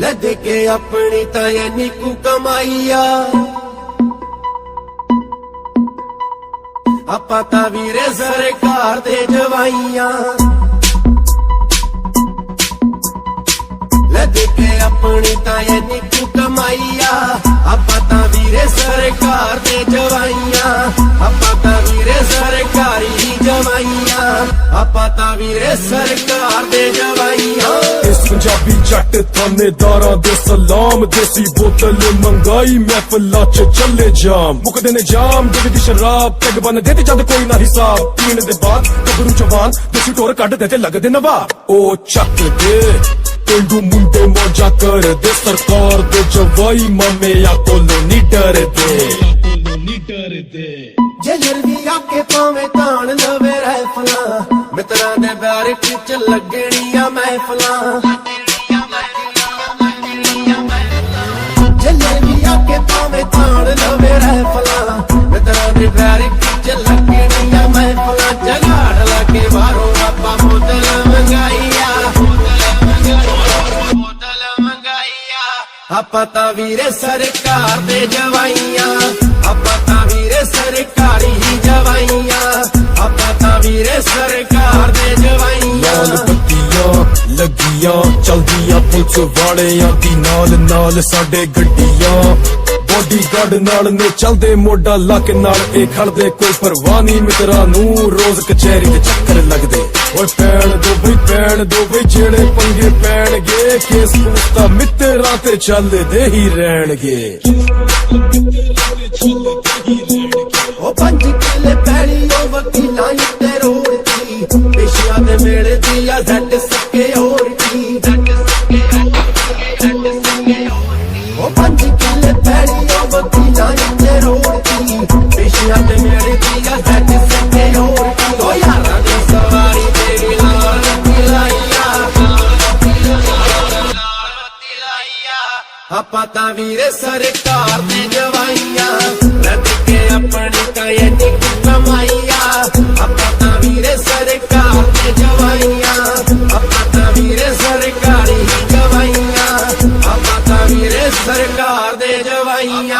लद के अपनी तयनी को कमाईया आपां तां वीरे सरकार दे जवाइयां लद के अपनी तयनी को कमाईया आपां तां वीरे सरकार दे जवाइयां आपां तां वीरे सरकारी जवाइयां आपां तां वीरे सरकार दे जवाइयां। इस पंजाबी जट थानेदारां दे सलाम देसी बोतल मंगाई महफिलां च चले जाम मुकदे ने जाम दिल दी शराब पग बन दे ते जद कोई ना हिसाब पीण दे बाद गबरू जवान देसी टोर कढ दे ते लगदे नवाब ओ चक दे पेंडू मुंडे मौजा कर दे सरकार दे जवाई मामे या कोलों नी डर दे जलर भी आके पावे तान लवे राइफलां मित्रां दे बैरक च लगणियां महफिलां जलर भी आके पावे तान लवे राइफलां मित्रां दे बैरक च लगणियां महफिलां जगाड़ लाके बाहरों आपां बोतल मंगाईया आपां तां वीरे सरकार दे जवाइयां आपां तां वीरे सरकारी जवाइयां आपां तां वीरे सरकार दे जवाइयां। लाल बत्तियां लगियां चलदियां पुलिस वालियां दी नाल नाल साडे गड्डियां बॉडीगार्ड नाल ने चलदे मोडा लक नाल ए खड़दे कोई परवाह नहीं मित्रां नूं रोज कचहरी दे चक्कर लगदे ओए पैण दो बई जेड़े पंगे पैणगे केस पूछता मित्रां ते चलदे ही रहणगे ओ 5 किले पैली ओ वकीलां उत्ते रोड़ती पेशियां दे मेले दी आ झट सके होरती ओ 5 किले पैली ओ वकीलां उत्ते रोड़ती पेशियां दे मेले दी आ झट सके होरती ओ यारां दी सवारी तेरी लाल तिलाइया आपां तां वीरे सरकार दे जवाइयां लद के अपनी तयनी को कमाईया आपां तां वीरे सरकार दे जवाइयां आपां तां वीरे सरकारी जवाइयां आपां तां वीरे सरकार दे जवाइयां।